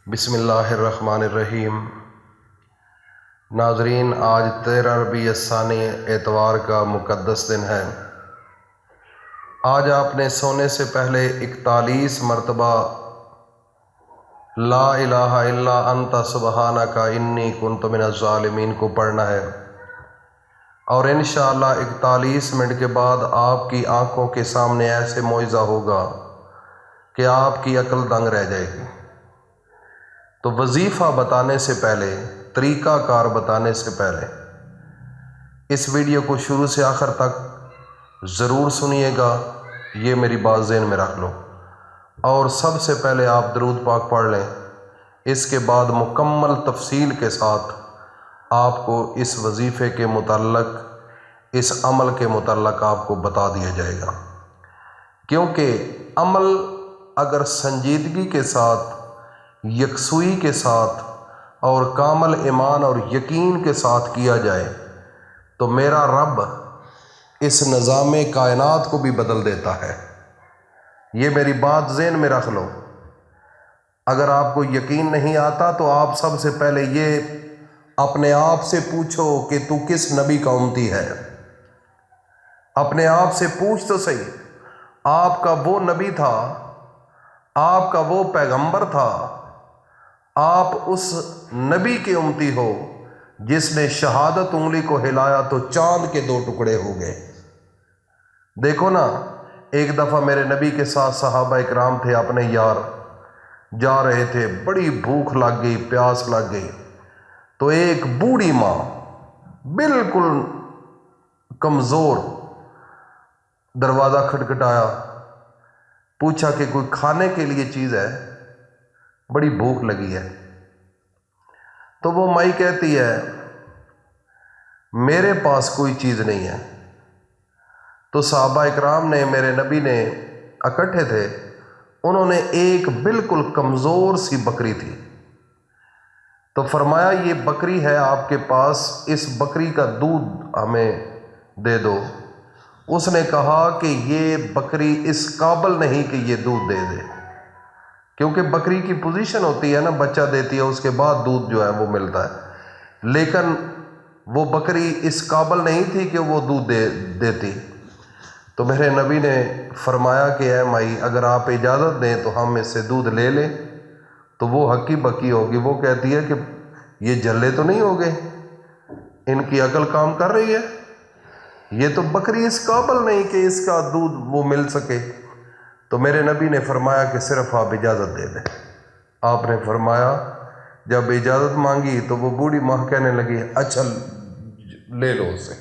بسم اللہ الرحمن الرحیم۔ ناظرین، آج 13 ربیع الثانی اتوار کا مقدس دن ہے۔ آج آپ نے سونے سے پہلے 41 مرتبہ لا الہ الا انت سبحانک انی کنت من الظالمین کو پڑھنا ہے، اور انشاءاللہ 41 منٹ کے بعد آپ کی آنکھوں کے سامنے ایسے معجزہ ہوگا کہ آپ کی عقل دنگ رہ جائے گی۔ تو وظیفہ بتانے سے پہلے، طریقہ کار بتانے سے پہلے اس ویڈیو کو شروع سے آخر تک ضرور سنیے گا، یہ میری بات ذہن میں رکھ لو۔ اور سب سے پہلے آپ درود پاک پڑھ لیں، اس کے بعد مکمل تفصیل کے ساتھ آپ کو اس وظیفے کے متعلق، اس عمل کے متعلق آپ کو بتا دیا جائے گا، کیونکہ عمل اگر سنجیدگی کے ساتھ، یکسوئی کے ساتھ اور کامل ایمان اور یقین کے ساتھ کیا جائے تو میرا رب اس نظام کائنات کو بھی بدل دیتا ہے۔ یہ میری بات ذہن میں رکھ لو۔ اگر آپ کو یقین نہیں آتا تو آپ سب سے پہلے یہ اپنے آپ سے پوچھو کہ تو کس نبی کا امتی ہے۔ اپنے آپ سے پوچھ تو صحیح، آپ کا وہ نبی تھا، آپ کا وہ پیغمبر تھا، آپ اس نبی کے امتی ہو جس نے شہادت انگلی کو ہلایا تو چاند کے 2 ٹکڑے ہو گئے۔ دیکھو نا، ایک دفعہ میرے نبی کے ساتھ صحابہ اکرام تھے، اپنے یار جا رہے تھے، بڑی بھوک لگ گئی، پیاس لگ گئی، تو ایک بوڑھی ماں بالکل کمزور دروازہ کھٹکھٹایا، پوچھا کہ کوئی کھانے کے لیے چیز ہے، بڑی بھوک لگی ہے۔ تو وہ مائی کہتی ہے میرے پاس کوئی چیز نہیں ہے۔ تو صحابہ اکرام نے، میرے نبی نے اکٹھے تھے، انہوں نے ایک بالکل کمزور سی بکری تھی، تو فرمایا یہ بکری ہے آپ کے پاس، اس بکری کا دودھ ہمیں دے دو۔ اس نے کہا کہ یہ بکری اس قابل نہیں کہ یہ دودھ دے دے، کیونکہ بکری کی پوزیشن ہوتی ہے نا، بچہ دیتی ہے، اس کے بعد دودھ جو ہے وہ ملتا ہے، لیکن وہ بکری اس قابل نہیں تھی کہ وہ دودھ دیتی۔ تو میرے نبی نے فرمایا کہ اے مائی، اگر آپ اجازت دیں تو ہم اس سے دودھ لے لیں۔ تو وہ ہکی بکی ہوگی، وہ کہتی ہے کہ یہ جھلے تو نہیں ہو گئے، ان کی عقل کام کر رہی ہے، یہ تو بکری اس قابل نہیں کہ اس کا دودھ وہ مل سکے۔ تو میرے نبی نے فرمایا کہ صرف آپ اجازت دے دیں۔ آپ نے فرمایا، جب اجازت مانگی تو وہ بوڑھی ماں کہنے لگی اچھا لے لو اسے۔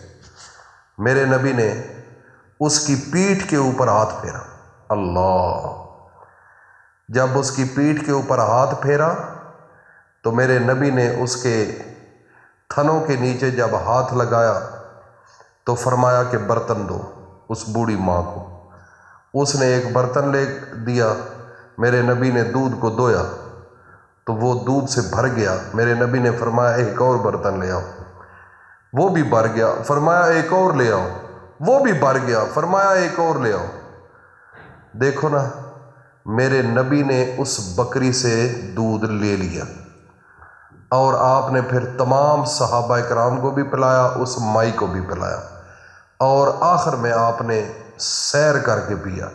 میرے نبی نے اس کی پیٹھ کے اوپر ہاتھ پھیرا، اللہ! جب اس کی پیٹھ کے اوپر ہاتھ پھیرا تو میرے نبی نے اس کے تھنوں کے نیچے جب ہاتھ لگایا تو فرمایا کہ برتن دو اس بوڑھی ماں کو۔ اس نے ایک برتن لے دیا، میرے نبی نے دودھ کو دویا تو وہ دودھ سے بھر گیا۔ میرے نبی نے فرمایا ایک اور برتن لے آؤ، وہ بھی بھر گیا۔ فرمایا ایک اور لے آؤ، وہ بھی بھر گیا۔ فرمایا ایک اور لے آؤ۔ دیکھو نا، میرے نبی نے اس بکری سے دودھ لے لیا، اور آپ نے پھر تمام صحابہ اکرام کو بھی پلایا، اس مائی کو بھی پلایا، اور آخر میں آپ نے سیر کر کے پیا،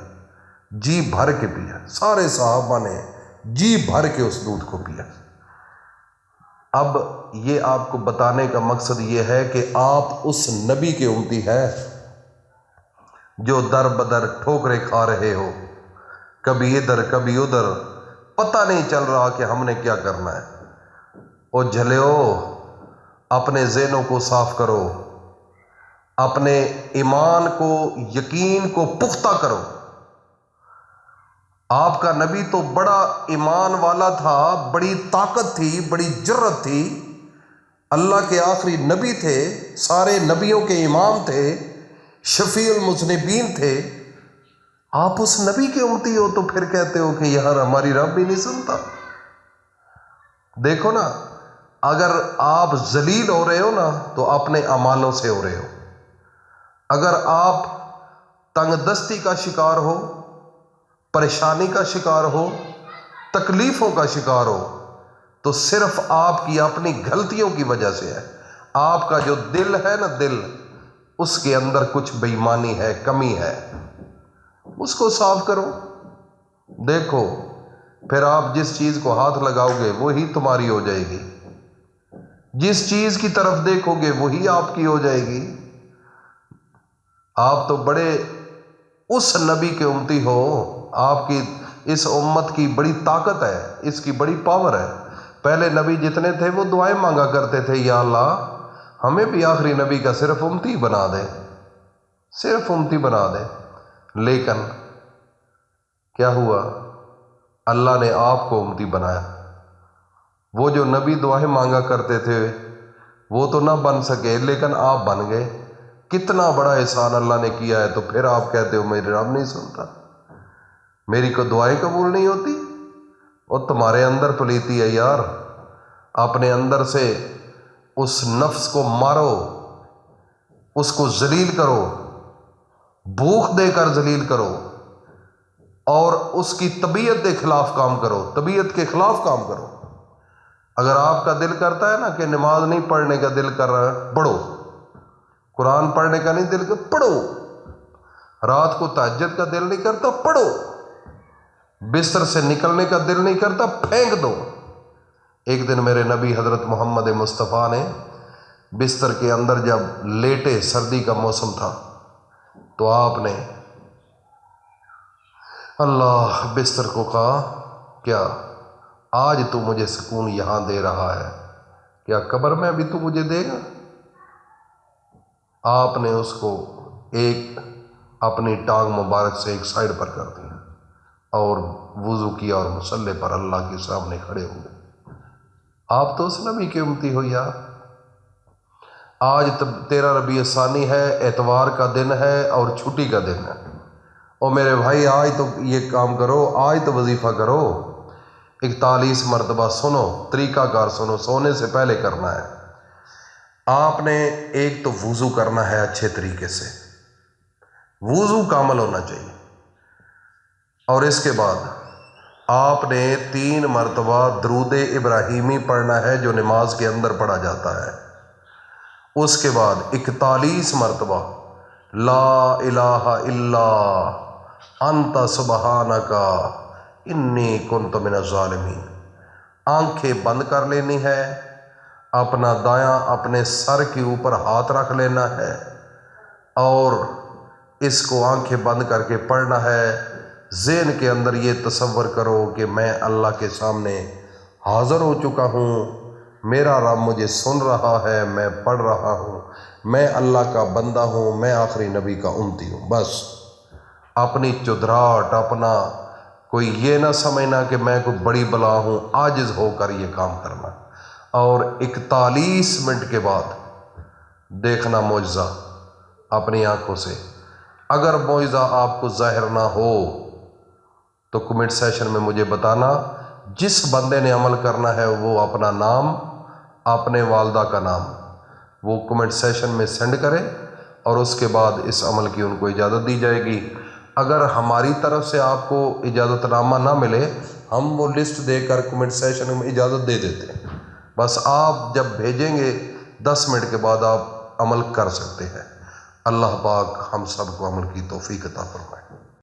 جی بھر کے پیا۔ سارے صحابہ نے جی بھر کے اس دودھ کو پیا۔ اب یہ آپ کو بتانے کا مقصد یہ ہے کہ آپ اس نبی کے امتی ہیں جو در بدر ٹھوکریں کھا رہے ہو، کبھی ادھر کبھی ادھر، پتہ نہیں چل رہا کہ ہم نے کیا کرنا ہے۔ او جھلیو، اپنے ذہنوں کو صاف کرو، اپنے ایمان کو، یقین کو پختہ کرو۔ آپ کا نبی تو بڑا ایمان والا تھا، بڑی طاقت تھی، بڑی جرت تھی، اللہ کے آخری نبی تھے، سارے نبیوں کے امام تھے، شفیع المذنبین تھے۔ آپ اس نبی کے امتی ہو تو پھر کہتے ہو کہ یار ہماری رب بھی نہیں سنتا۔ دیکھو نا، اگر آپ ذلیل ہو رہے ہو نا تو اپنے اعمالوں سے ہو رہے ہو۔ اگر آپ تنگ دستی کا شکار ہو، پریشانی کا شکار ہو، تکلیفوں کا شکار ہو، تو صرف آپ کی اپنی غلطیوں کی وجہ سے ہے۔ آپ کا جو دل ہے نا، دل، اس کے اندر کچھ بے ایمانی ہے، کمی ہے، اس کو صاف کرو، دیکھو، پھر آپ جس چیز کو ہاتھ لگاؤ گے وہی تمہاری ہو جائے گی، جس چیز کی طرف دیکھو گے وہی آپ کی ہو جائے گی۔ آپ تو بڑے اس نبی کے امتی ہو، آپ کی اس امت کی بڑی طاقت ہے، اس کی بڑی پاور ہے۔ پہلے نبی جتنے تھے وہ دعائیں مانگا کرتے تھے، یا اللہ ہمیں بھی آخری نبی کا صرف امتی بنا دے، صرف امتی بنا دے۔ لیکن کیا ہوا؟ اللہ نے آپ کو امتی بنایا۔ وہ جو نبی دعائیں مانگا کرتے تھے وہ تو نہ بن سکے، لیکن آپ بن گئے۔ کتنا بڑا احسان اللہ نے کیا ہے، تو پھر آپ کہتے ہو میرے رب نہیں سنتا، میری کو دعائیں قبول نہیں ہوتی۔ اور تمہارے اندر پلیتی ہے یار، اپنے اندر سے اس نفس کو مارو، اس کو ذلیل کرو، بھوک دے کر ذلیل کرو، اور اس کی طبیعت کے خلاف کام کرو، طبیعت کے خلاف کام کرو۔ اگر آپ کا دل کرتا ہے نا کہ نماز نہیں پڑھنے کا دل کر رہا ہے، پڑھو۔ قرآن پڑھنے کا نہیں دل کر، پڑھو۔ رات کو تہجد کا دل نہیں کرتا، پڑھو۔ بستر سے نکلنے کا دل نہیں کرتا، پھینک دو۔ ایک دن میرے نبی حضرت محمد مصطفیٰ نے بستر کے اندر جب لیٹے، سردی کا موسم تھا، تو آپ نے اللہ بستر کو کہا، کیا آج تو مجھے سکون یہاں دے رہا ہے، کیا قبر میں بھی تو مجھے دے گا؟ آپ نے اس کو ایک اپنی ٹانگ مبارک سے ایک سائڈ پر کر دیا اور وضو کیا اور مصلی پر اللہ کے سامنے کھڑے ہو گئے۔ آپ تو اس نبی کے امتی ہو یار۔ آج 13 ربیع ثانی ہے، اتوار کا دن ہے اور چھٹی کا دن ہے۔ اور میرے بھائی آج تو یہ کام کرو، آج تو وظیفہ کرو، 41 مرتبہ سنو، طریقہ کار سنو، سونے سے پہلے کرنا ہے۔ آپ نے ایک تو وضو کرنا ہے اچھے طریقے سے، وضو کامل ہونا چاہیے، اور اس کے بعد آپ نے 3 مرتبہ درود ابراہیمی پڑھنا ہے جو نماز کے اندر پڑھا جاتا ہے۔ اس کے بعد 41 مرتبہ لا الہ الا انت سبحانک انی کنت من الظالمین۔ آنکھیں بند کر لینی ہے، اپنا دایاں اپنے سر کے اوپر ہاتھ رکھ لینا ہے، اور اس کو آنکھیں بند کر کے پڑھنا ہے۔ ذہن کے اندر یہ تصور کرو کہ میں اللہ کے سامنے حاضر ہو چکا ہوں، میرا رب مجھے سن رہا ہے، میں پڑھ رہا ہوں، میں اللہ کا بندہ ہوں، میں آخری نبی کا امتی ہوں۔ بس اپنی چدراہٹ، اپنا کوئی یہ نہ سمجھنا کہ میں کوئی بڑی بلا ہوں، عاجز ہو کر یہ کام کرنا، اور 41 منٹ کے بعد دیکھنا معجزہ اپنی آنکھوں سے۔ اگر معجزہ آپ کو ظاہر نہ ہو تو کمنٹ سیشن میں مجھے بتانا۔ جس بندے نے عمل کرنا ہے وہ اپنا نام، اپنے والدہ کا نام وہ کمنٹ سیشن میں سینڈ کرے، اور اس کے بعد اس عمل کی ان کو اجازت دی جائے گی۔ اگر ہماری طرف سے آپ کو اجازت نامہ نہ ملے، ہم وہ لسٹ دے کر کمنٹ سیشن میں اجازت دے دیتے ہیں، بس آپ جب بھیجیں گے 10 منٹ کے بعد آپ عمل کر سکتے ہیں۔ اللہ پاک ہم سب کو عمل کی توفیق عطا فرمائے۔